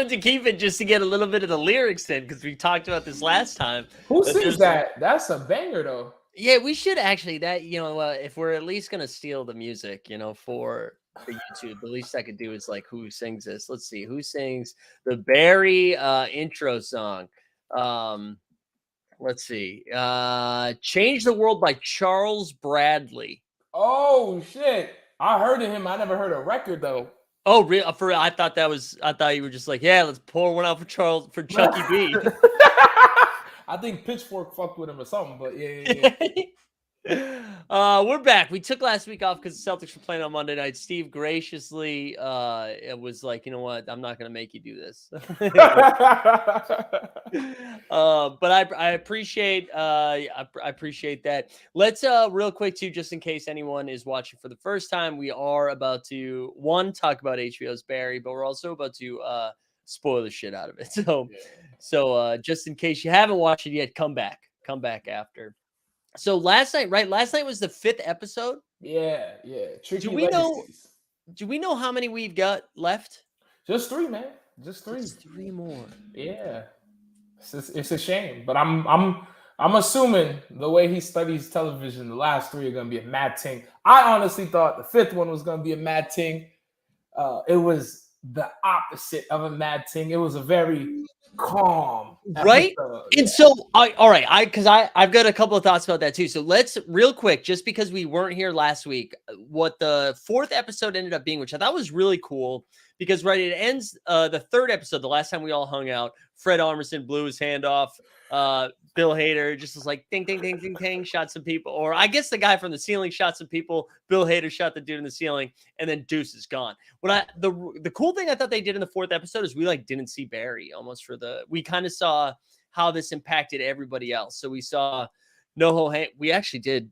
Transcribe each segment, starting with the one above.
wanted to keep it just to get a little bit of the lyrics in because we talked about this last time. Who sings that? That's a banger though. Yeah, we should actually if we're at least gonna steal the music, for YouTube, the least I could do is like who sings this. Let's see who sings the Barry intro song. Let's see. Change the World by Charles Bradley. Oh shit. I heard of him. I never heard a record though. Oh, really? I thought you were just like, yeah, let's pour one out for Chucky B. I think Pitchfork fucked with him or something, but yeah. We're back. We took last week off because the Celtics were playing on Monday night. Steve graciously it was like, you know what? I'm not going to make you do this. But I appreciate I appreciate that. Let's real quick too, just in case anyone is watching for the first time, we are about to talk about HBO's Barry, but we're also about to spoil the shit out of it. So just in case you haven't watched it yet, come back after. So last night was the 5th episode. Yeah. Do we know how many we've got left? Just 3, man. Just 3. Just 3 more. Yeah. It's a shame, but I'm assuming the way he studies television, the last 3 are gonna be a mad ting. I honestly thought the 5th one was gonna be a mad ting. It was the opposite of a mad ting. It was a very calm right episode. And so I've got a couple of thoughts about that too. So let's real quick, just because we weren't here last week, what the 4th episode ended up being, which I thought was really cool, because it ends the 3rd episode, the last time we all hung out, Fred Armisen blew his hand off. Bill Hader just was like ding ding ding ding ding, shot some people, or I guess the guy from the ceiling shot some people. Bill Hader shot the dude in the ceiling, and then Deuce is gone. The cool thing I thought they did in the 4th episode is we didn't see Barry almost we kind of saw how this impacted everybody else. So we saw NoHo Hank. We actually did.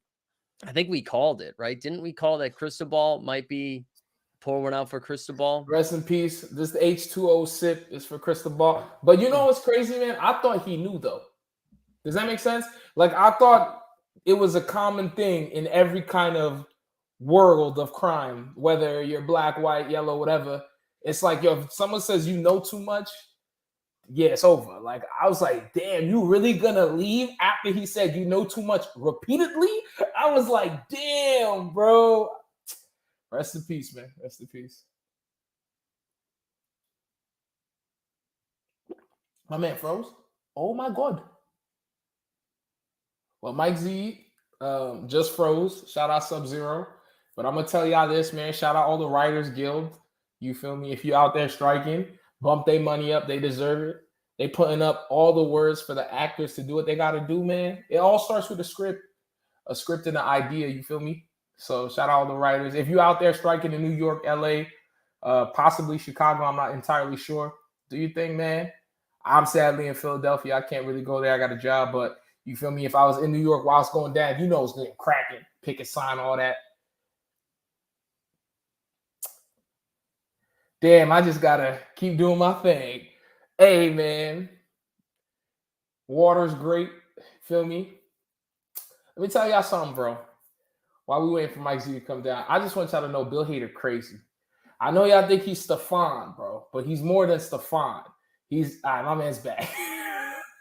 I think we called it, right? Didn't we call that Cristobal might be pour one out for Cristobal? Rest in peace. This H2O sip is for Cristobal. But you know what's crazy, man? I thought he knew though. Does that make sense? Like I thought it was a common thing in every kind of world of crime, whether you're black, white, yellow, whatever. It's like, yo, if someone says you know too much, yeah, it's over. Like I was like, damn, you really gonna leave after he said you know too much repeatedly? I was like, damn, bro. Rest in peace, man. Rest in peace. My man froze. Oh my God. Well, Mike Z just froze. Shout out Sub-Zero. But I'm going to tell y'all this, man. Shout out all the Writers Guild. You feel me? If you're out there striking, bump their money up. They deserve it. They putting up all the words for the actors to do what they got to do, man. It all starts with a script and an idea. You feel me? So shout out all the writers. If you're out there striking in New York, LA, possibly Chicago, I'm not entirely sure. Do you think, man? I'm sadly in Philadelphia. I can't really go there. I got a job, but you feel me? If I was in New York while it's going down, you know it's going cracking, pick a sign, all that. Damn, I just got to keep doing my thing. Hey, man. Water's great. Feel me? Let me tell y'all something, bro. While we waiting for Mike Z to come down, I just want y'all to know Bill Hader crazy. I know y'all think he's Stefan, bro, but he's more than Stefan. He's my man's back.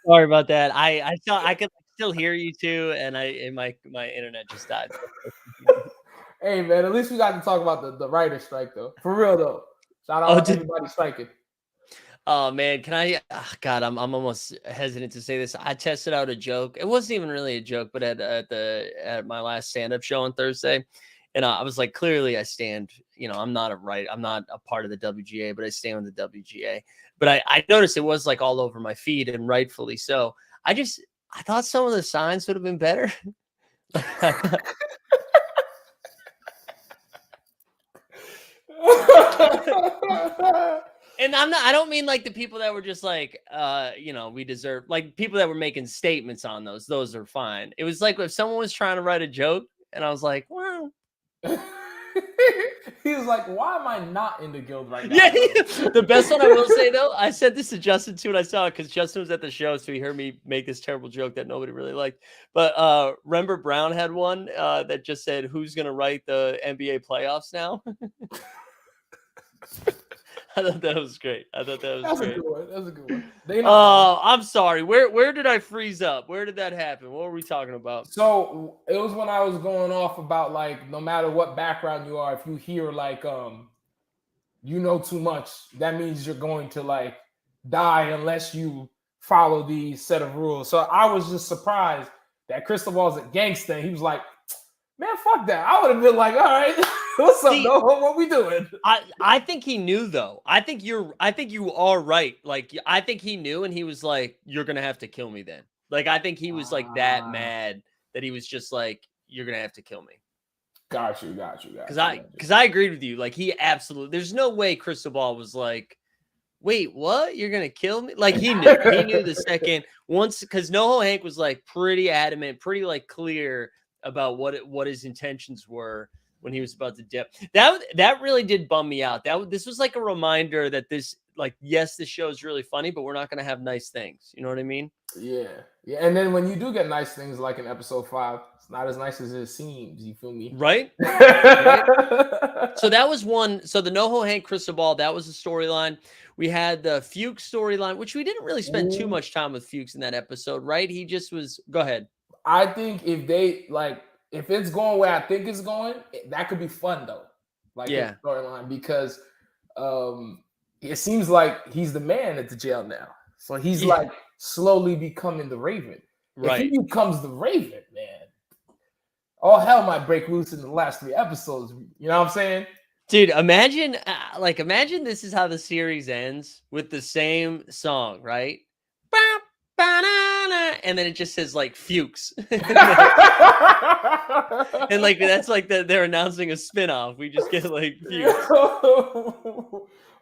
Sorry about that. I could still hear you too, and my internet just died. Hey man, at least we got to talk about the writer's strike though. For real though. Shout out to everybody striking. Oh man, can I? Oh, God, I'm almost hesitant to say this. I tested out a joke. It wasn't even really a joke, but at my last stand-up show on Thursday, and I was like, clearly I stand. I'm not a part of the WGA, but I stand with the WGA. But I noticed it was like all over my feed, and rightfully so. I thought some of the signs would have been better. And I don't mean like the people that were just like, we deserve, like people that were making statements on those are fine. It was like if someone was trying to write a joke and I was like, well, he was like, why am I not in the guild right now? Yeah, the best one I will say though, I said this to Justin too, and I saw it because Justin was at the show, so he heard me make this terrible joke that nobody really liked. But Rembert Brown had one that just said, "Who's gonna write the NBA playoffs now?" I thought that was great. I thought that was That's a great. good one. That's a good one. They not wrong. I'm sorry. Where did I freeze up? Where did that happen? What were we talking about? So it was when I was going off about like no matter what background you are, if you hear like you know too much, that means you're going to like die unless you follow these set of rules. So I was just surprised that Cristobal's a gangster. He was like, man, fuck that. I would have been like, all right, what's up, See, no? What we doing? I think he knew though. I think you are right. Like I think he knew and he was like, you're gonna have to kill me then. Like I think he was like that mad that he was just like, you're gonna have to kill me. Got you. Because I agreed with you. Like he absolutely there's no way Cristobal was like, wait, what? You're gonna kill me? Like he knew the second once because NoHo Hank was like pretty adamant, pretty like clear about what his intentions were when he was about to dip. That really did bum me out. This was like a reminder that this like yes, this show is really funny, but we're not gonna have nice things. You know what I mean? Yeah. And then when you do get nice things like in episode 5, it's not as nice as it seems. You feel me? Right? Right? So that was one. So the NoHo Hank Cristobal, that was the storyline. We had the Fuchs storyline, which we didn't really spend too much time with Fuchs in that episode, right? He just was. Go ahead. I think if it's going where I think it's going, that could be fun though. Like Yeah. storyline because it seems like he's the man at the jail now. So he's like slowly becoming the Raven. Right. If he becomes the Raven, man, all hell might break loose in the last 3 episodes. You know what I'm saying? Dude, imagine this is how the series ends with the same song, right? And then it just says like Fuchs. And like that's like they're announcing a spinoff. We just get like Fuchs.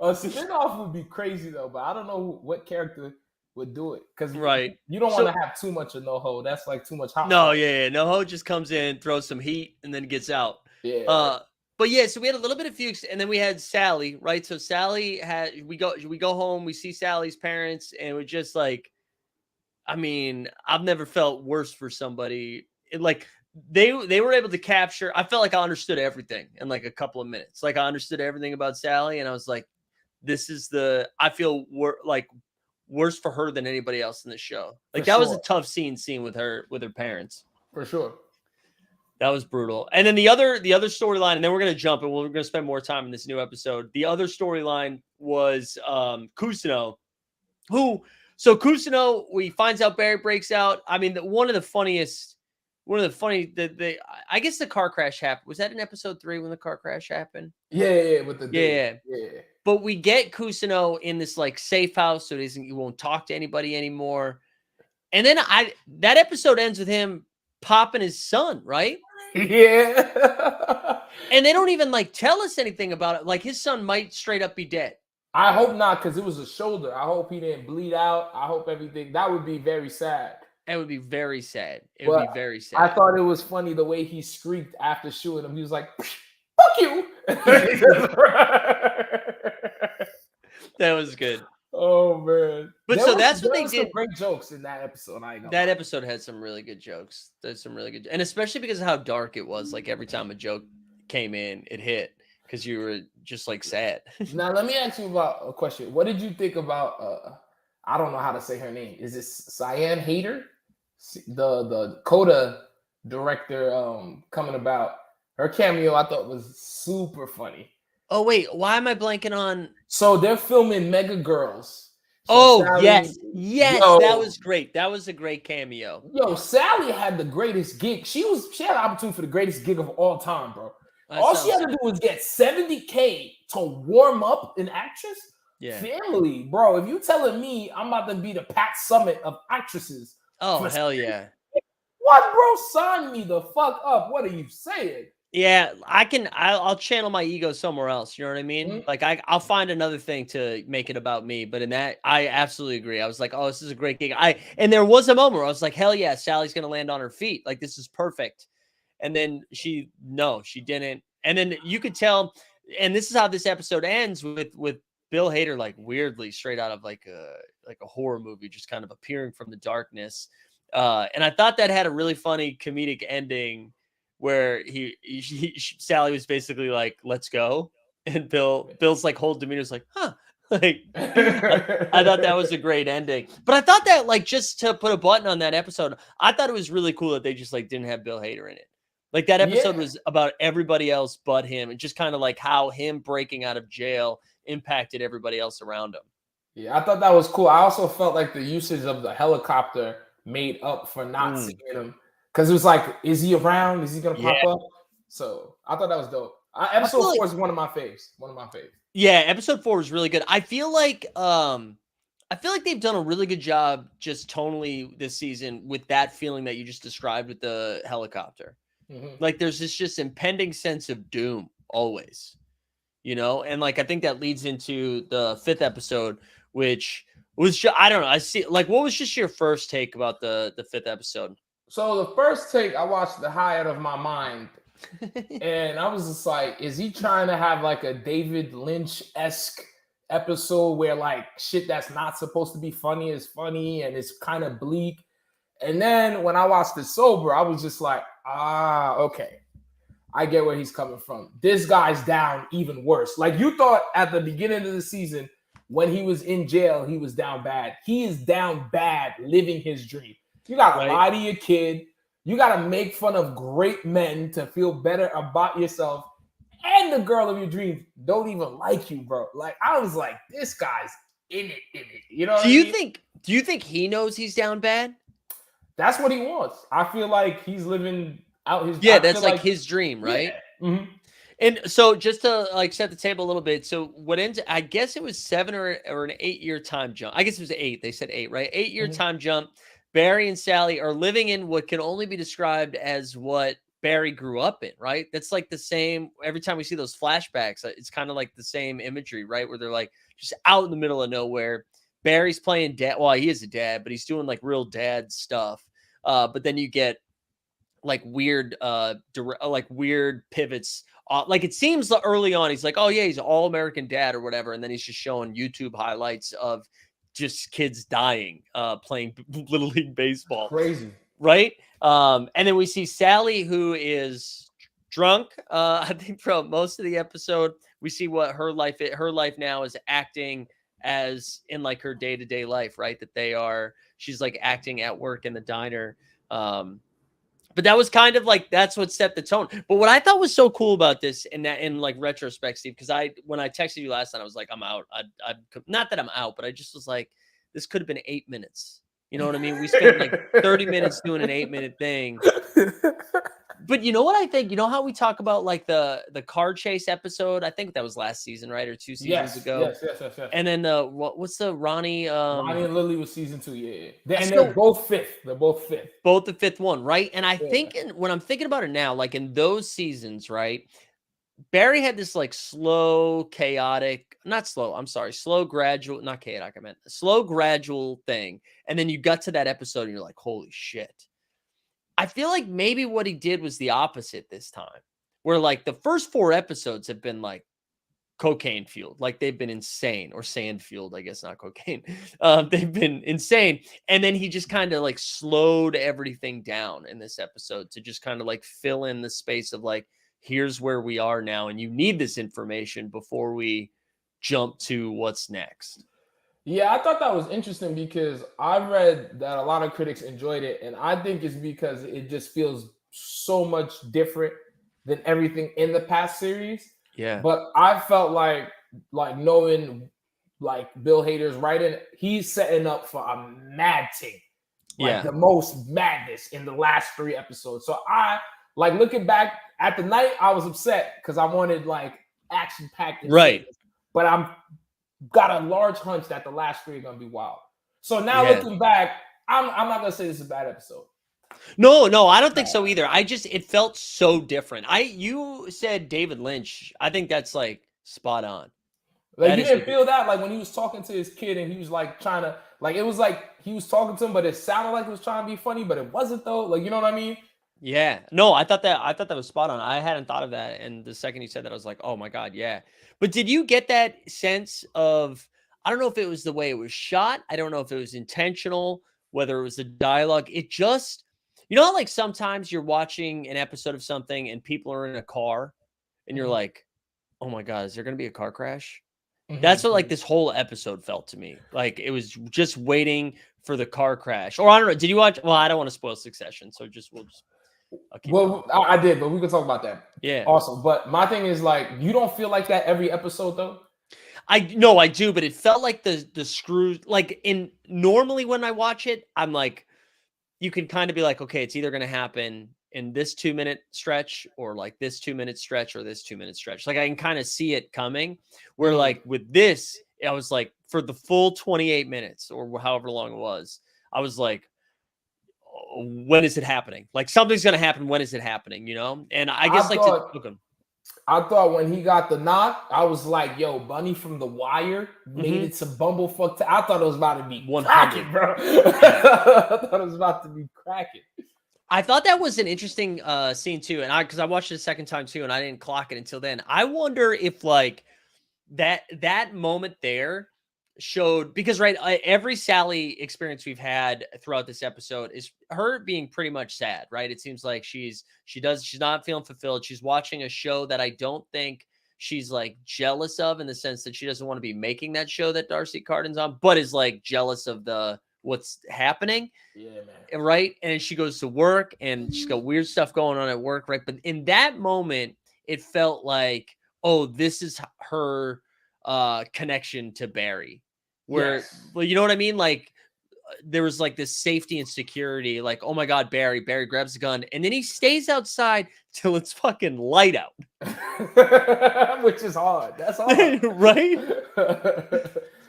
A spinoff would be crazy though, but I don't know what character would do it because you don't want to have too much of NoHo. That's like too much hot. No, yeah. NoHo just comes in, throws some heat, and then gets out. Yeah. But yeah, so we had a little bit of Fuchs, and then we had Sally, right? So Sally we go home, we see Sally's parents, and we're just like, I mean, I've never felt worse for somebody. Like they were able to capture. I felt like I understood everything in like a couple of minutes. Like I understood everything about Sally, and I was like, this is I feel worse for her than anybody else in the show. Like that was a tough scene with her parents. For sure. That was brutal. And then the other storyline, and then we're going to jump and we're going to spend more time in this new episode. The other storyline was Kusino, Kusino, we finds out Barry breaks out. I mean, I guess the car crash happened. Was that in episode 3 when the car crash happened? Yeah, with the dude. Yeah. But we get Kusino in this like safe house, so he won't talk to anybody anymore. And then that episode ends with him popping his son, right? Yeah. And they don't even like tell us anything about it. Like his son might straight up be dead. I hope not, because it was a shoulder. I hope he didn't bleed out. I hope everything. That would be very sad. It would be very sad. Would be very sad. I thought it was funny the way he shrieked after shooting him. He was like, "Fuck you!" That was good. Oh man! But that's what they did. Great jokes in that episode. That episode had some really good jokes. There's some really good, and especially because of how dark it was. Like every time a joke came in, it hit because you were just like sad. Now let me ask you about a question. What did you think about? I don't know how to say her name. Is it Cyan Hater, the Coda director? Coming about her cameo, I thought was super funny. Oh wait, why am I blanking on? So they're filming Mega Girls. So Sally, yes, that was great. That was a great cameo. Yo, Sally had the greatest gig. She had an opportunity for the greatest gig of all time, bro. All she had to do was get $70K to warm up an actress. Yeah, family, bro. If you telling me I'm about to be the Pat Summit of actresses, oh hell yeah! What, bro? Sign me the fuck up. What are you saying? Yeah, I'll channel my ego somewhere else. You know what I mean? Mm-hmm. Like I'll find another thing to make it about me. But in that, I absolutely agree. I was like, oh, this is a great gig. And there was a moment where I was like, hell yeah, Sally's gonna land on her feet. Like this is perfect. And then she didn't. And then you could tell. And this is how this episode ends with Bill Hader, like weirdly straight out of like a horror movie, just kind of appearing from the darkness. And I thought that had a really funny comedic ending, where Sally was basically like, "Let's go," And Bill's like whole demeanor is like, huh. Like I thought that was a great ending. But I thought that, like, just to put a button on that episode, I thought it was really cool that they just like didn't have Bill Hader in it. Like that episode Yeah. was about everybody else but him, and just kind of like how him breaking out of jail impacted everybody else around him. Yeah, I thought that was cool. I also felt like the usage of the helicopter made up for not seeing him, because it was like, is he around? Is he gonna Yeah. pop up? So I thought that was dope. I Episode feel 4 like, is one of my faves. One of my faves. yeah, episode 4 was really good. I feel like they've done a really good job just tonally this season with that feeling that you just described with the helicopter. Like there's this just impending sense of doom always, you know? And like I think that leads into the 5th episode, which was just, I don't know. I see, like, what was just your first take about the 5th episode? So the first take, I watched the high out of my mind, and I was just like, is he trying to have like a David Lynch-esque episode where like shit that's not supposed to be funny is funny and it's kind of bleak? And then when I watched it sober, I was just like, okay, I get where he's coming from. This guy's down even worse. Like you thought at the beginning of the season, when he was in jail, he was down bad. He is down bad living his dream. You got to lie to your kid. You got to make fun of great men to feel better about yourself. And the girl of your dreams don't even like you, bro. Like, I was like, this guy's in it. You know what I mean? Do you think he knows he's down bad? That's what he wants. I feel like he's living out his... Yeah, that's like his dream, right? Yeah. Mm-hmm. And so just to like set the table a little bit. So what ends, I guess it was 7 or an 8-year time jump. I guess it was 8. They said 8, right? 8-year time jump. Barry and Sally are living in what can only be described as what Barry grew up in, right? That's like the same. Every time we see those flashbacks, it's kind of like the same imagery, right? Where they're like just out in the middle of nowhere. Barry's playing dad. Well, he is a dad, but he's doing like real dad stuff. But then you get like weird, weird pivots. Like it seems early on, he's like, oh yeah, he's an all-American dad or whatever. And then he's just showing YouTube highlights of just kids dying, playing Little League Baseball. Crazy. Right? And then we see Sally, who is drunk. I think for most of the episode, we see what her life now is acting as in like her day-to-day life, right? That she's like acting at work in the diner. But that was kind of like, that's what set the tone. But what I thought was so cool about this, and that in like retrospect, Steve, because when I texted you last time, I was like, I'm out. Not that I'm out, but I just was like, this could have been 8 minutes. You know what I mean? We spent like 30 minutes doing an 8-minute thing. But you know what I think? You know how we talk about like the car chase episode? I think that was last season, right? Or 2 seasons ago. Yes. And then what's the Ronnie? Ronnie and Lily was season 2, yeah. They're both 5th. They're both 5th. Both the 5th one, right? And I think when I'm thinking about it now, like in those seasons, right? Barry had this like slow, gradual, not chaotic, I meant slow, gradual thing. And then you got to that episode and you're like, holy shit. I feel like maybe what he did was the opposite this time, where like the first 4 episodes have been like cocaine fueled, like they've been insane, or sand fueled, I guess, not cocaine. They've been insane. And then he just kind of like slowed everything down in this episode to just kind of like fill in the space of like, here's where we are now. And you need this information before we jump to what's next. Yeah, I thought that was interesting because I read that a lot of critics enjoyed it. And I think it's because it just feels so much different than everything in the past series. Yeah. But I felt like knowing like Bill Hader's writing, he's setting up for a mad thing. Like the most madness in the last 3 episodes. So I like looking back at the night, I was upset because I wanted like action-packed. Right. But I'm got a large hunch that the last 3 are gonna be wild. So now looking back, I'm not gonna say this is a bad episode. No, I don't think so either. It felt so different. You said David Lynch. I think that's like spot on. Like you didn't feel that like when he was talking to his kid and he was like trying to like, it was like he was talking to him, but it sounded like it was trying to be funny, but it wasn't though. Like, you know what I mean? Yeah. No, I thought that was spot on. I hadn't thought of that. And the second you said that, I was like, oh my God, yeah. But did you get that sense of, I don't know if it was the way it was shot. I don't know if it was intentional, whether it was the dialogue. It just, you know, like sometimes you're watching an episode of something and people are in a car and you're like, oh my God, is there going to be a car crash? That's what like Mhm. this whole episode felt to me. Like it was just waiting for the car crash. Or I don't know. Did you watch? Well, I don't want to spoil Succession, so I'll keep it on. Well, I did, but we could talk about that. Yeah. Awesome. But my thing is like, you don't feel like that every episode though? I no, I do, but it felt like the screws like in normally when I watch it, I'm like, you can kind of be like, okay, it's either going to happen in this 2 minute stretch or like this 2 minute stretch or this 2 minute stretch. Like I can kind of see it coming. Where Mhm. like with this, I was like for the full 28 minutes or however long it was, I was like, "Oh, when is it happening? Like something's going to happen. When is it happening? You know? And I I guess like to thought okay. I thought when he got the knock, I was like, yo, Bunny from The Wire made Mhm, it to Bumblefuck. I thought it was about to be 100. cracking, bro. Yeah. I thought it was about to be cracking. I thought that was an interesting scene too. And because I watched it a second time too, and I didn't clock it until then. I wonder if like that moment there showed because right every Sally experience we've had throughout this episode is her being pretty much sad, right? It seems like she's not feeling fulfilled. She's watching a show that I don't think she's like jealous of in the sense that she doesn't want to be making that show that Darcy Carden's on, but is like jealous of the what's happening, Yeah, man. right? And she goes to work and she's got weird stuff going on at work, right? But in that moment, it felt like, oh, this is her connection to Barry. Where Yes. well, you know what I mean? Like there was like this safety and security, like, oh my God, Barry. Barry grabs the gun and then he stays outside till it's fucking light out. Which is hard. That's hard. Right?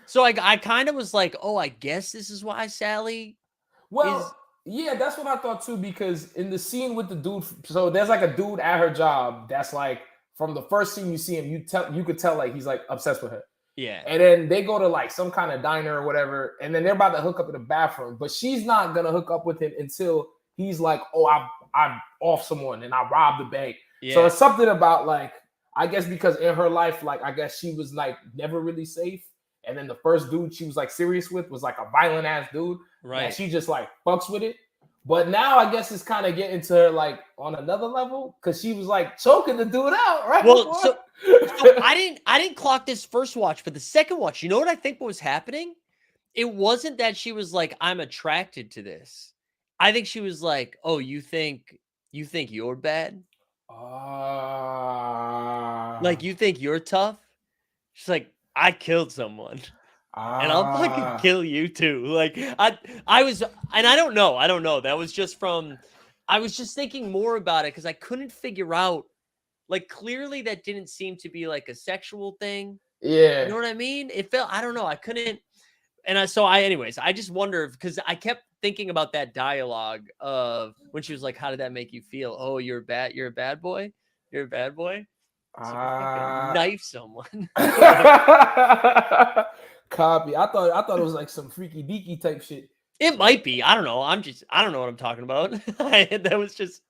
So I kind of was like, oh, I guess this is why Sally Well, is yeah, that's what I thought too. Because in the scene with the dude, so there's like a dude at her job that's like from the first scene you see him, you could tell like he's like obsessed with her. yeah. And then they go to like some kind of diner or whatever, and then they're about to hook up in the bathroom, but she's not gonna hook up with him until he's like, "Oh, I'm off someone and I robbed the bank." So Yeah. it's something about like, I guess because in her life, like I guess she was like never really safe, and then the first dude she was like serious with was like a violent ass dude that Right. she just like fucks with it. But now I guess it's kind of getting to her like on another level because she was like choking the dude out right Well, before. so I didn't clock this first watch, but the second watch, you know what I think was happening? It wasn't that she was like, I'm attracted to this. I think she was like, oh, you think you're bad? Like Ah, you think you're tough? She's like, I killed someone. And I'll fucking ah, kill you too. Like I was and I don't know. I don't know. That was just from I was just thinking more about it because I couldn't figure out like clearly that didn't seem to be like a sexual thing. You yeah. know what I mean? It felt I don't know. I couldn't and anyways, I just wonder because I kept thinking about that dialogue of when she was like, How did that make you feel? Oh, you're a bad boy? You're a bad boy? So you fucking Ah. knife someone. Copy. I thought it was like some freaky deaky type shit. It But might be. I don't know. I don't know what I'm talking about. That was just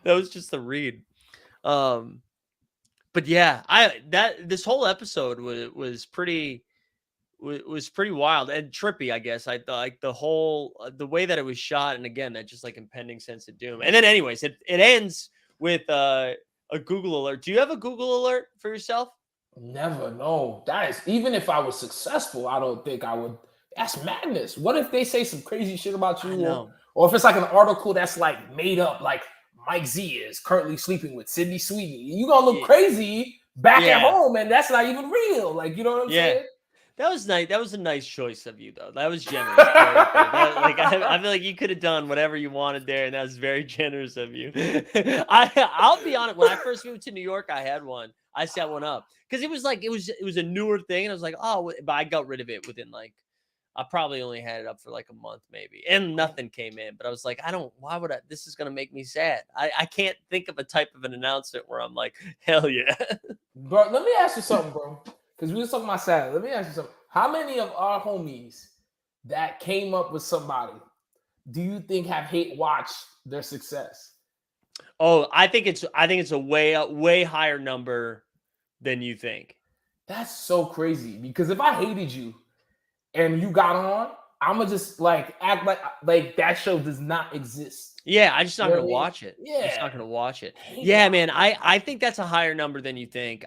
that was just the read. Um but yeah, I that this whole episode was pretty wild and trippy, I guess. I thought like the whole the way that it was shot and again that just like impending sense of doom. And then anyways, it ends with a Google alert. Do you have a Google alert for yourself? never know. That is even if I was successful, I don't think I would. That's madness. What if they say some crazy shit about I you, know. or if it's like an article that's like made up, like Mike Z is currently sleeping with Sydney Sweeney. You gonna look Yeah. crazy back at Yeah. home, and that's not even real. Like you know what I'm Yeah. saying? That was nice. That was a nice choice of you, though. That was generous right there. That, like, I feel like you could have done whatever you wanted there, and that was very generous of you. I'll be honest. When I first moved to New York, I had one. I set one up because it was like it was a newer thing, and I was like, oh, but I got rid of it within like I probably only had it up for like a month, maybe, and nothing came in. But I was like, I don't. Why would I? This is gonna make me sad. I can't think of a type of an announcement where I'm like, hell yeah. Bro, let me ask you something, bro. Because we was talking about Saturday. Let me ask you something. How many of our homies that came up with somebody do you think have hate watched their success? Oh, I think it's a way higher number than you think. That's so crazy. Because if I hated you and you got on, I'ma just like act like that show does not exist. Yeah, I'm just You not know gonna what I mean? watch it. I'm just Yeah. not gonna watch it. Hate Yeah, watch. man, I think that's a higher number than you think.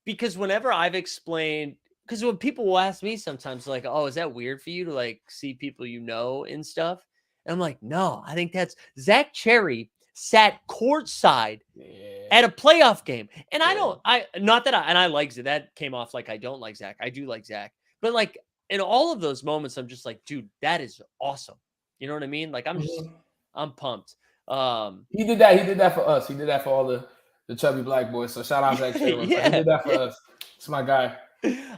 Because whenever I've explained, because when people will ask me sometimes, like, "Oh, is that weird for you to like see people you know and stuff?" And I'm like, "No, I think that's Zach Cherry sat courtside Yeah. at a playoff game." And I Yeah. don't, I not that I and I like Zach. That came off like I don't like Zach. I do like Zach, but like in all of those moments, I'm just like, dude, that is awesome. You know what I mean? Like Mhm. I'm pumped. Um, He did that. He did that for us. He did that for all the chubby black boys. So shout out Zach Cherry. He yeah, did that for yeah. us. It's my guy.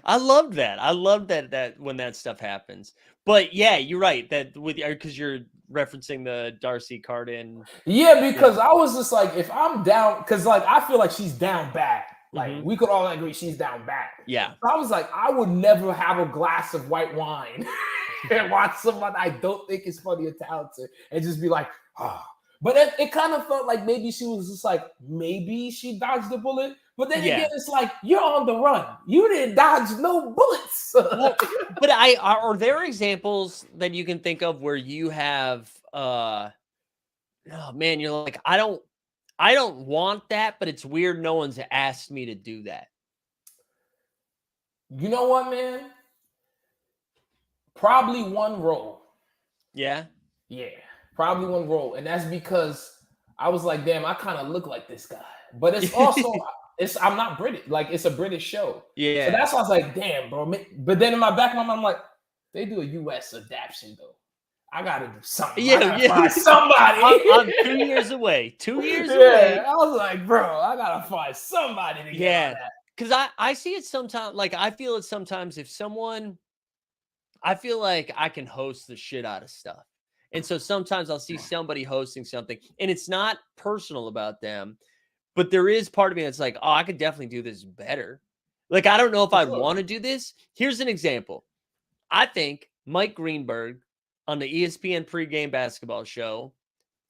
I love that. I love that when that stuff happens. But yeah, you're right. That with because you're referencing the Darcy Carden. Yeah, Yeah. because I was just like, if I'm down, because like I feel like she's down bad. Like Mhm. we could all agree she's down bad. Yeah. So I was like, I would never have a glass of white wine and watch someone I don't think is funny or talented and just be like, ah. But it kind of felt like maybe she was just like, maybe she dodged the bullet. But then Yeah. again, it's like, you're on the run. You didn't dodge no bullets. Well, but are there examples that you can think of where you have oh man, you're like, I don't want that, but it's weird no one's asked me to do that. You know what, man? Probably one role. Yeah. Yeah, probably one role. And that's because I was like, damn, I kind of look like this guy. But it's also, I'm not British. Like, it's a British show. So Yeah. that's why I was like, damn, bro. But then in my back of my mind, I'm like, they do a US adaptation, though. I got to do something. I Yeah, got to yeah. find somebody. I'm 2 years away. 2 years Yeah, away. I was like, bro, I got to find somebody to get on Yeah. that. Because I see it sometimes, like, I feel it sometimes if someone, I feel like I can host the shit out of stuff. And so sometimes I'll see somebody hosting something and it's not personal about them, but there is part of me that's like, oh, I could definitely do this better. Like, I don't know if For I'd sure. want to do this. Here's an example. I think Mike Greenberg on the ESPN pregame basketball show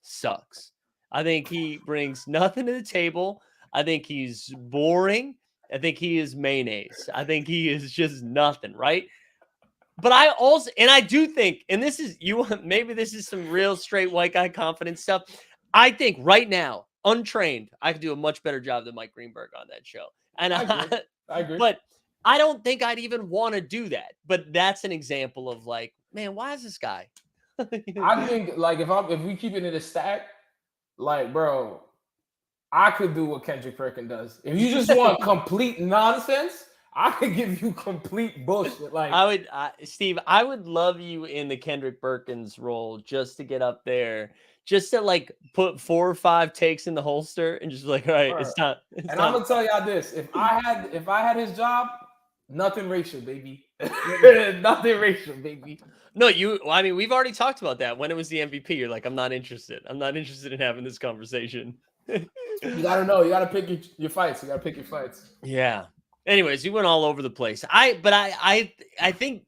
sucks. I think he brings nothing to the table. I think he's boring. I think he is mayonnaise. I think he is just nothing, right? But I also, and I do think, and this is you, maybe this is some real straight white guy confidence stuff. I think right now, untrained, I could do a much better job than Mike Greenberg on that show. And I agree. I agree. but I don't think I'd even want to do that. But that's an example of like, man, why is this guy? I think like if we keep it in a stack, like bro, I could do what Kendrick Perkins does. If you just want complete nonsense, I could give you complete bullshit. Like I would, Steve, I would love you in the Kendrick Perkins role just to get up there, just to like put 4 or 5 takes in the holster and just be like, all right, bro. it's time. It's And I'm time. gonna tell y'all this: if I had his job, nothing racial, baby. Nothing racial, baby. No, I mean, we've already talked about that when it was the MVP. You're like, I'm not interested. I'm not interested in having this conversation. You gotta know. You gotta pick your fights. You gotta pick your fights. Yeah. Anyways, you went all over the place. I think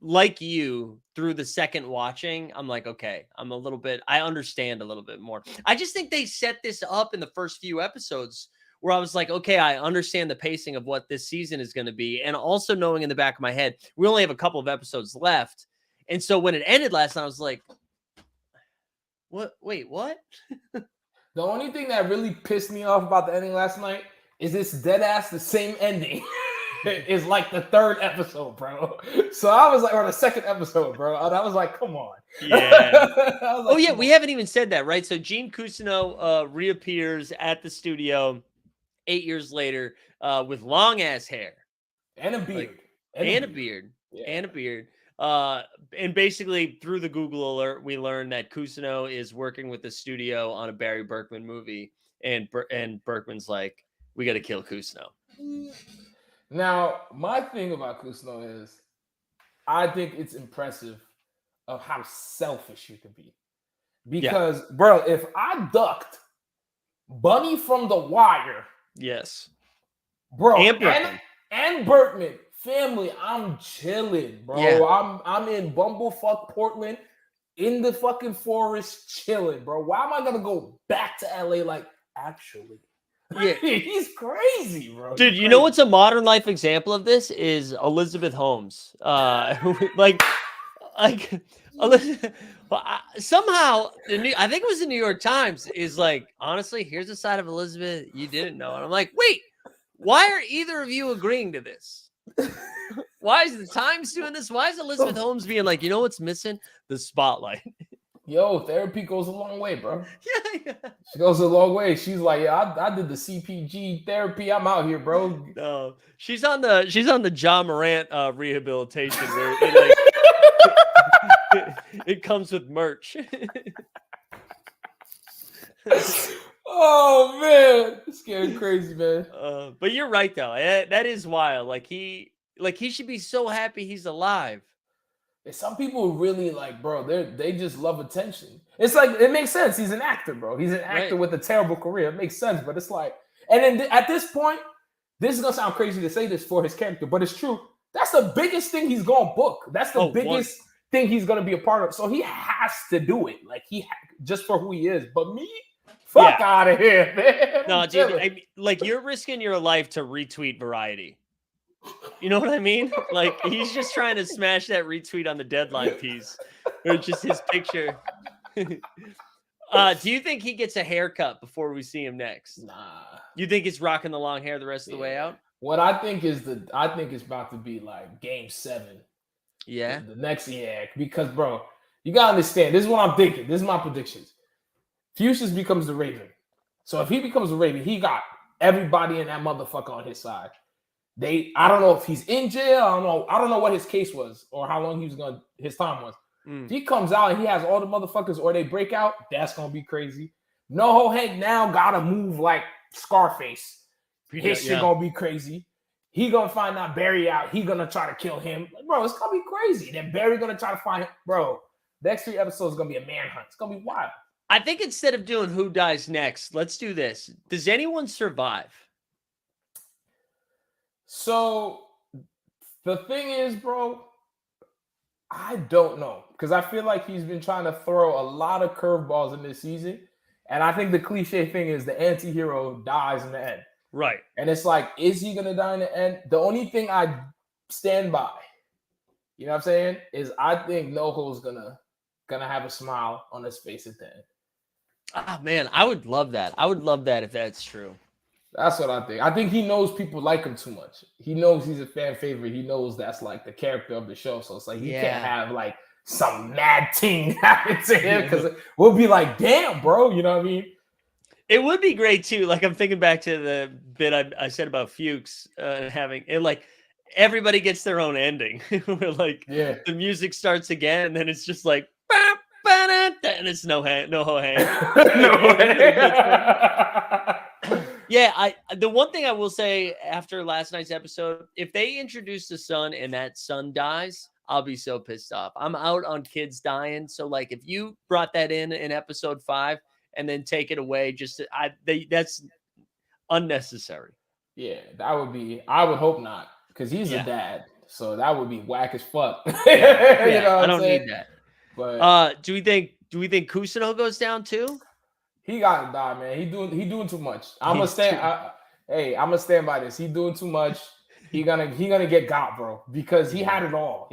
like you through the second watching, I'm like, okay, I understand a little bit more. I just think they set this up in the first few episodes where I was like, okay, I understand the pacing of what this season is going to be. And also knowing in the back of my head, we only have a couple of episodes left. And so when it ended last night, I was like, what? Wait, what? The only thing that really pissed me off about the ending last night is this dead ass the same ending. It's like the 3rd episode, bro. So I was like, or the 2nd episode, bro. And I was like, come on. Yeah. Like, Yeah, we haven't even said that, right? So Gene Cousineau reappears at the studio 8 years later with long ass hair and a beard. like, and a beard. Yeah. And a beard. And basically through the Google alert, we learned that Cousineau is working with the studio on a Barry Berkman movie, and Berkman's like, we got to kill Cousineau. Now, my thing about Cousineau is, I think it's impressive of how selfish you can be. Because, bro, if I ducked Bunny from The Wire, Yes, bro, and Berkman. and Berkman, family, I'm chilling, bro. Yeah. I'm in bumblefuck Portland, in the fucking forest, chilling, bro. Why am I gonna go back to LA? Like, actually, Yeah. he's crazy, bro. Dude, you know what's a modern life example of this is Elizabeth Holmes. Like like somehow I think it was the New York Times is like, honestly, here's a side of Elizabeth you didn't know. And I'm like, wait, why are either of you agreeing to this? Why is the Times doing this? Why is Elizabeth Holmes being like, you know what's missing? The spotlight. Yo, therapy goes a long way, bro. Yeah. She goes a long way. She's like, yeah, I did the CPG therapy. I'm out here, bro. No, she's on the John Morant rehabilitation where it it comes with merch. Oh man, it's getting crazy, man. But you're right though. That is wild. Like he should be so happy he's alive. And some people really like, bro, they just love attention. It's like, it makes sense. He's an actor, bro. He's an actor with a terrible career. It makes sense, but it's like, and then at this point, this is gonna sound crazy to say this for his character, but it's true. That's the biggest thing he's gonna book. That's the biggest thing he's gonna be a part of. So he has to do it, like just for who he is. But me, fuck out of here, man. No, dude, like you're risking your life to retweet Variety. You know what I mean? Like he's just trying to smash that retweet on the deadline piece, or just his picture. Do you think he gets a haircut before we see him next? Nah. You think he's rocking the long hair the rest of the way out? What I think is it's about to be like Game 7. Yeah. The next, because bro, you gotta understand. This is what I'm thinking. This is my predictions. Fuchsius becomes the Raven. So if he becomes the Raven, he got everybody in that motherfucker on his side. I don't know if he's in jail. I don't know what his case was or how long his time was. If he comes out and he has all the motherfuckers or they break out, that's gonna be crazy. NoHo Hank now gotta move like Scarface. His shit gonna be crazy. He gonna find out Barry out. He gonna try to kill him. Like, bro, it's gonna be crazy. Then Barry gonna try to find him. Bro, next 3 episodes is gonna be a manhunt. It's gonna be wild. I think instead of doing who dies next, let's do this. Does anyone survive? So the thing is, bro, I don't know. Because I feel like he's been trying to throw a lot of curveballs in this season. And I think the cliche thing is the anti-hero dies in the end. Right. And it's like, is he going to die in the end? The only thing I stand by, you know what I'm saying, is I think NoHo's gonna have a smile on his face at the end. Ah, man, I would love that. I would love that if that's true. That's what I think. I think he knows people like him too much. He knows he's a fan favorite. He knows that's like the character of the show. So it's like he can't have like some mad thing happen to him because we'll be like, damn, bro. You know what I mean? It would be great too. Like I'm thinking back to the bit I said about Fuchs having it, like everybody gets their own ending. Where like the music starts again, and then it's just like and it's NoHo Hank. Yeah, the one thing I will say after last night's episode, if they introduce the son and that son dies, I'll be so pissed off. I'm out on kids dying. So like if you brought that in episode 5 and then take it away, that's unnecessary. Yeah, that would be. I would hope not, because he's a dad. So that would be whack as fuck. You know what I don't need that. But do we think Kusino goes down too? He gotta die, man. He doing too much. I'm gonna stand by this. He doing too much. He gonna get got, bro, because he had it all.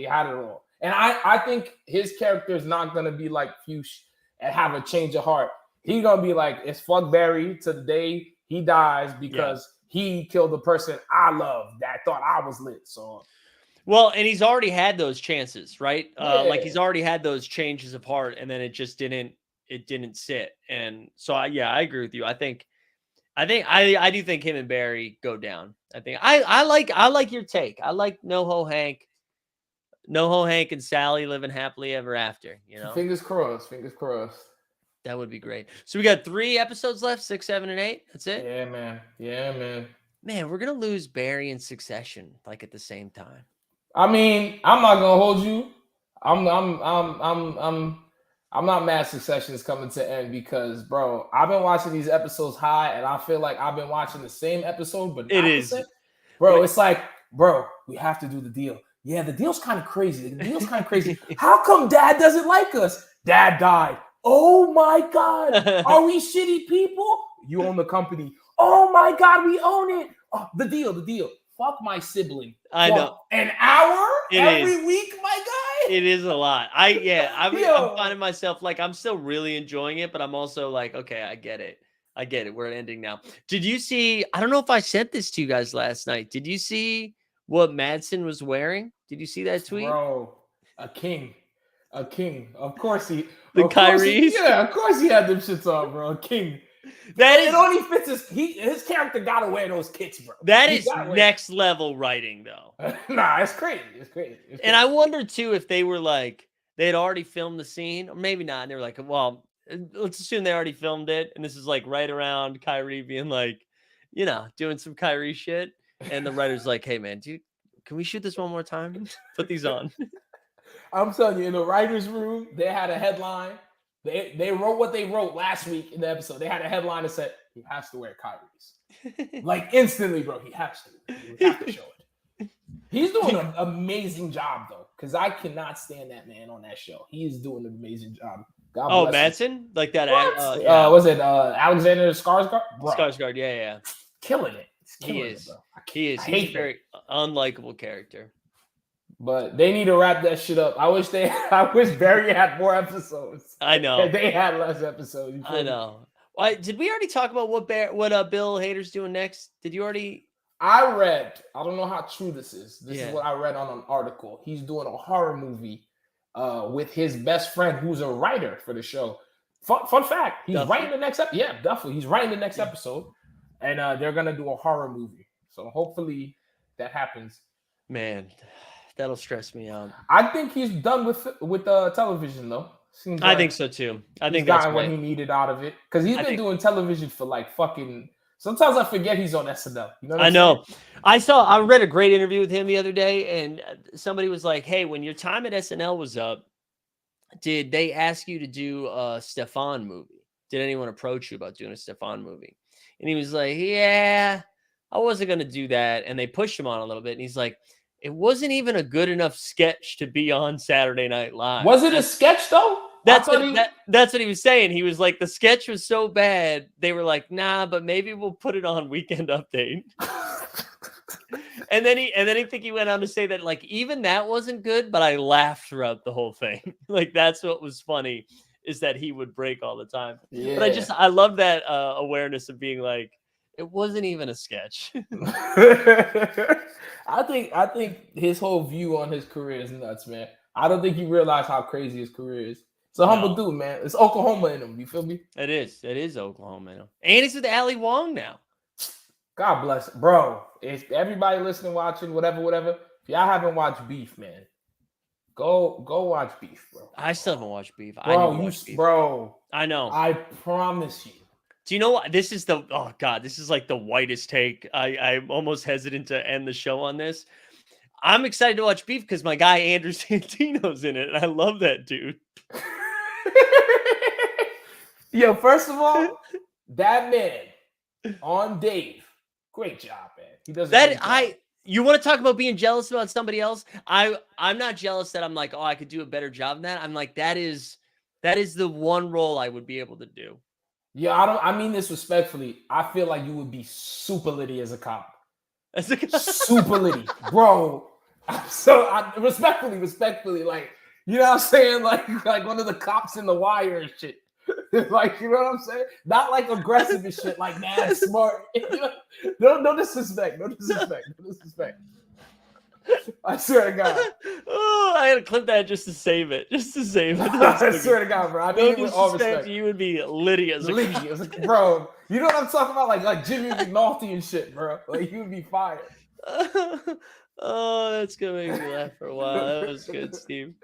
And I think his character is not gonna be like Fuchs and have a change of heart. He's gonna be like, it's fuck Barry to the day he dies because he killed the person I love that thought I was lit. So well, and he's already had those chances, right? Like he's already had those changes of heart, and then it just didn't sit. And so I agree with you. I do think him and Barry go down. I think I like your take. I like NoHo Hank and Sally living happily ever after, you know. Fingers crossed. That would be great. So we got 3 episodes left, 6, 7, and 8. That's it. Yeah, man. Man, we're gonna lose Barry in Succession like at the same time. I mean, I'm not gonna hold you. I'm not mad Succession is coming to end because, bro, I've been watching these episodes high, and I feel like I've been watching the same episode, but it is, bro. It's like, bro, we have to do the deal. Yeah, the deal's kind of crazy. How come Dad doesn't like us? Dad died. Oh my God, are we shitty people? You own the company. Oh my God, we own it. Oh, the deal. fuck my sibling. I know. An hour every is. week, my guy. It is a lot. I'm Yo. finding myself like I'm still really enjoying it, but I'm also like, okay, I get it. We're ending now. Did you see? I don't know if I sent this to you guys last night. Did you see what Madsen was wearing? Did you see that tweet? Bro, a king. Of course he. The Of course he, Kyries? yeah, of course he had them shits on, bro. A king. It only fits his character gotta wear those kicks, bro. That is next level writing, though. Nah, it's crazy. It's crazy. And I wonder too if they were like they'd already filmed the scene, or maybe not. And they were like, well, let's assume they already filmed it, and this is like right around Kyrie being like, doing some Kyrie shit. And the writer's like, hey man, can we shoot this one more time? Put these on. I'm telling you, in the writer's room, they had a headline. They wrote what they wrote last week in the episode. They had a headline that said, he has to wear Kyrie's. Like instantly, bro, he has to. We have to show it. He's doing an amazing job, though, because I cannot stand that man on that show. He is doing an amazing job. God bless him. Madsen? Like that? Was it Alexander Skarsgård? Skarsgård, yeah. Killing it. He is. Bro. He's a very unlikable character. But they need to wrap that shit up. I wish Barry had more episodes. I know. They had less episodes. I know. Why did we already talk about what Bill Hader's doing next? Did you already? I don't know how true this is. This is what I read on an article. He's doing a horror movie with his best friend who's a writer for the show. Fun fact, he's writing the next episode. Yeah, Duffy. He's writing the next episode. And they're going to do a horror movie. So hopefully that happens. Man, that'll stress me out. I think he's done with television, though. Seems I think so, too. I think that's what he needed out of it. Because he's been doing television for like fucking... Sometimes I forget he's on SNL. You know what I'm saying? I read a great interview with him the other day, and somebody was like, hey, when your time at SNL was up, did they ask you to do a Stefan movie? Did anyone approach you about doing a Stefan movie? And he was like, yeah, I wasn't going to do that. And they pushed him on a little bit. And he's like, it wasn't even a good enough sketch to be on Saturday Night Live. Was it a sketch, though? That's what he was saying. He was like, the sketch was so bad. They were like, nah, but maybe we'll put it on Weekend Update. and then I think he went on to say that, like, even that wasn't good, but I laughed throughout the whole thing. Like, that's what was funny. Is that he would break all the time. Yeah. But I love that awareness of being like, it wasn't even a sketch. I think his whole view on his career is nuts, man. I don't think he realized how crazy his career is. It's a humble dude, man. It's Oklahoma in him. You feel me? It is Oklahoma in him. And he's with Ali Wong now. God bless it. Bro. If everybody listening, watching, whatever, if y'all haven't watched Beef, man, Go watch Beef, bro. I still haven't watched Beef. Bro, I know. I promise you. Do you know what? This is like the whitest take. I'm almost hesitant to end the show on this. I'm excited to watch Beef because my guy Andrew Santino's in it, and I love that dude. Yo, first of all, that man on Dave, great job, man. He does You want to talk about being jealous about somebody else? I'm not jealous that I'm like, oh, I could do a better job than that. I'm like, that is the one role I would be able to do. Yeah, I mean this respectfully. I feel like you would be super litty as a cop. Super litty, bro. Respectfully, like, you know what I'm saying? Like one of the cops in The Wire and shit. Like, you know what I'm saying? Not like aggressive and shit, like mad smart. No disrespect. I swear to God. Oh, I had to clip that just to save it. I swear to God, bro. I mean, with all respect. You would be litty as a bro. You know what I'm talking about? Like Jimmy McNulty and shit, bro. Like, you would be fired. Oh, that's gonna make me laugh for a while. That was good, Steve.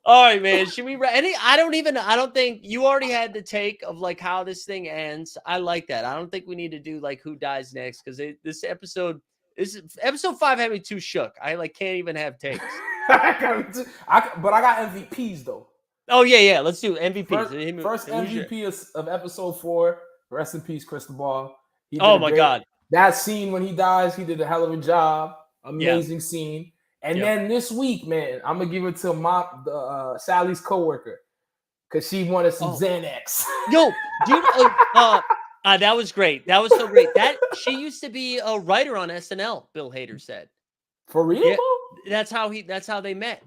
All right, man. Should we? I don't think you already had the take of like how this thing ends. I like that. I don't think we need to do like who dies next because this episode 5 had me too shook. I can't even have takes. But I got MVPs though. Oh yeah. Let's do MVPs. First MVP of episode 4. Rest in peace, Cristobal. Oh my God. That scene when he dies, he did a hell of a job. Amazing scene. And then this week, man, I'm gonna give it to Sally's coworker because she wanted some Xanax. Yo, dude, That was great. That was so great. That she used to be a writer on SNL. Bill Hader said. For real, Yeah, bro? that's how they met.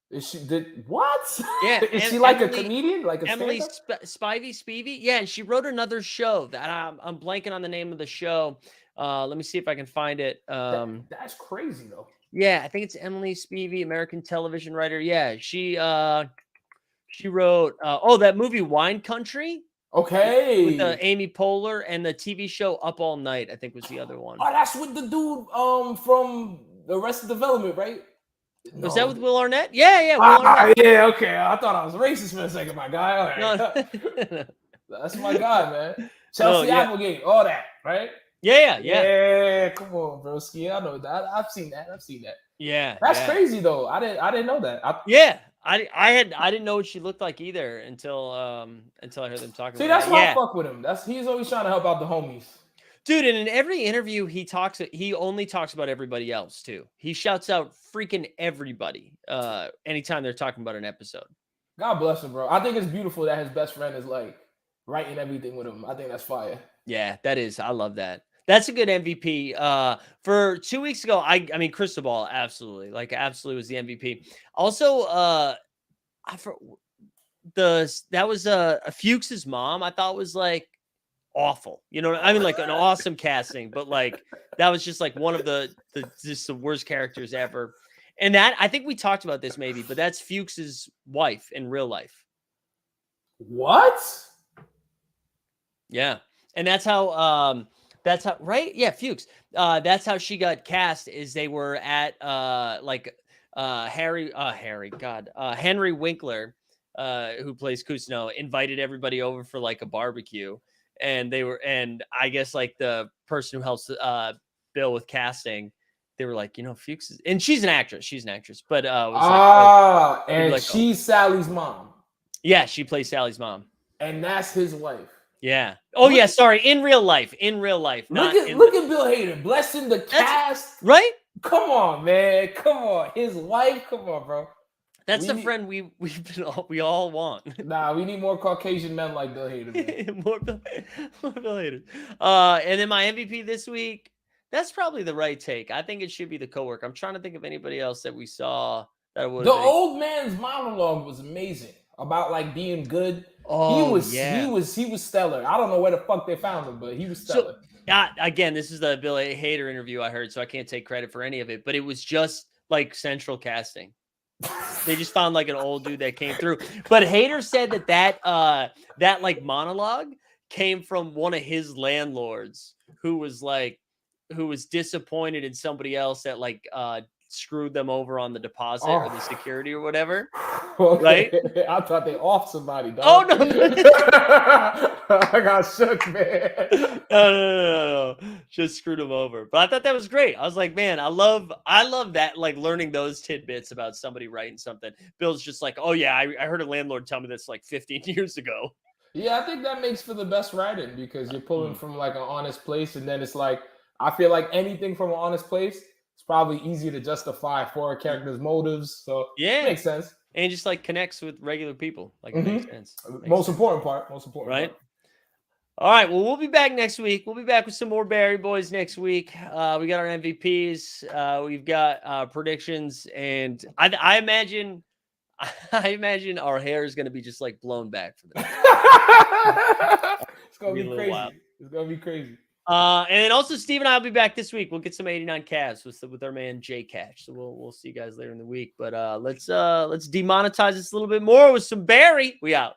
Is she did what? Yeah, Is and she like a comedian, like a Emily stand-up? Spivey. Yeah, and she wrote another show that I'm blanking on the name of the show. Let me see if I can find it. That's crazy though. Yeah, I think it's Emily Spivey, American television writer. Yeah, she wrote that movie Wine Country with Okay. Amy Poehler, and the TV show Up All Night, I think was the other one. Oh, that's with the dude from the Arrested Development, right? Was that No. with Will Arnett? Yeah, Will Arnett. Yeah, okay. I thought I was racist for a second, my guy. All No, right. That's my guy, man. no, Chelsea yeah, Applegate, all that, right? yeah. Yeah, come on, broski. I know that. I've seen that. Yeah, That's yeah. crazy though. I didn't know that. Yeah, I didn't know what she looked like either until I heard them talking See, about that's that. why Yeah, I fuck with him. He's always trying to help out the homies. dude, and in every interview he only talks about everybody else too. He shouts out freaking everybody anytime they're talking about an episode. God bless him, bro. I think it's beautiful that his best friend is like writing everything with him. I think that's fire. Yeah, that is. I love that. That's a good MVP. For 2 weeks ago, I mean, Cristobal, absolutely, absolutely was the MVP. Also, that was Fuchs's mom. I thought was like awful. You know, I mean, like an awesome casting, but like that was just like one of the worst characters ever. And that I think we talked about this maybe, but that's Fuchs's wife in real life. What? Yeah, and that's how right? Yeah, Fuchs. That's how she got cast. Is they were at Henry Winkler, who plays Cousineau, invited everybody over for like a barbecue, and I guess like the person who helps Bill with casting, they were like, Fuchs is, and she's an actress, but was and like, she's Sally's mom. Yeah, she plays Sally's mom, and that's his wife. Yeah. Oh, yeah. Sorry. In real life. Look at Bill Hader blessing the cast. Right? Come on, man. Come on. His wife. Come on, bro. That's the friend we all want. Nah, we need more Caucasian men like Bill Hader. Man. more Bill Hader. And then my MVP this week. That's probably the right take. I think it should be The Coworker. I'm trying to think of anybody else that we saw that would. The old man's monologue was amazing about like being good. Oh, he was stellar. I don't know where the fuck they found him, but he was stellar. So, again, this is the Bill Hader interview I heard, so I can't take credit for any of it, but it was just like central casting. They just found like an old dude that came through. But Hader said that like monologue came from one of his landlords who was disappointed in somebody else that like screwed them over on the deposit or the security or whatever. Okay. Right? I thought they off somebody. Dog. Oh no! I got shook, man. No. Just screwed them over. But I thought that was great. I was like, man, I love that, like learning those tidbits about somebody writing something. Bill's just like, oh yeah, I heard a landlord tell me this like 15 years ago. Yeah, I think that makes for the best writing because you're pulling from like an honest place, and then it's like I feel like anything from an honest place. It's probably easy to justify for a character's motives. So yeah, it makes sense. And just like connects with regular people. Like it makes sense. Most important part. Right? All right. Well, we'll be back next week. We'll be back with some more Barry Boys next week. We got our MVPs. We've got predictions. And I imagine our hair is going to be just like blown back for this. It's going to be crazy. Wild. It's going to be crazy. And then also Steve and I will be back this week. We'll get some 89 Cavs with our man Jay Catch. So we'll see you guys later in the week. But let's demonetize this a little bit more with some Barry. We out.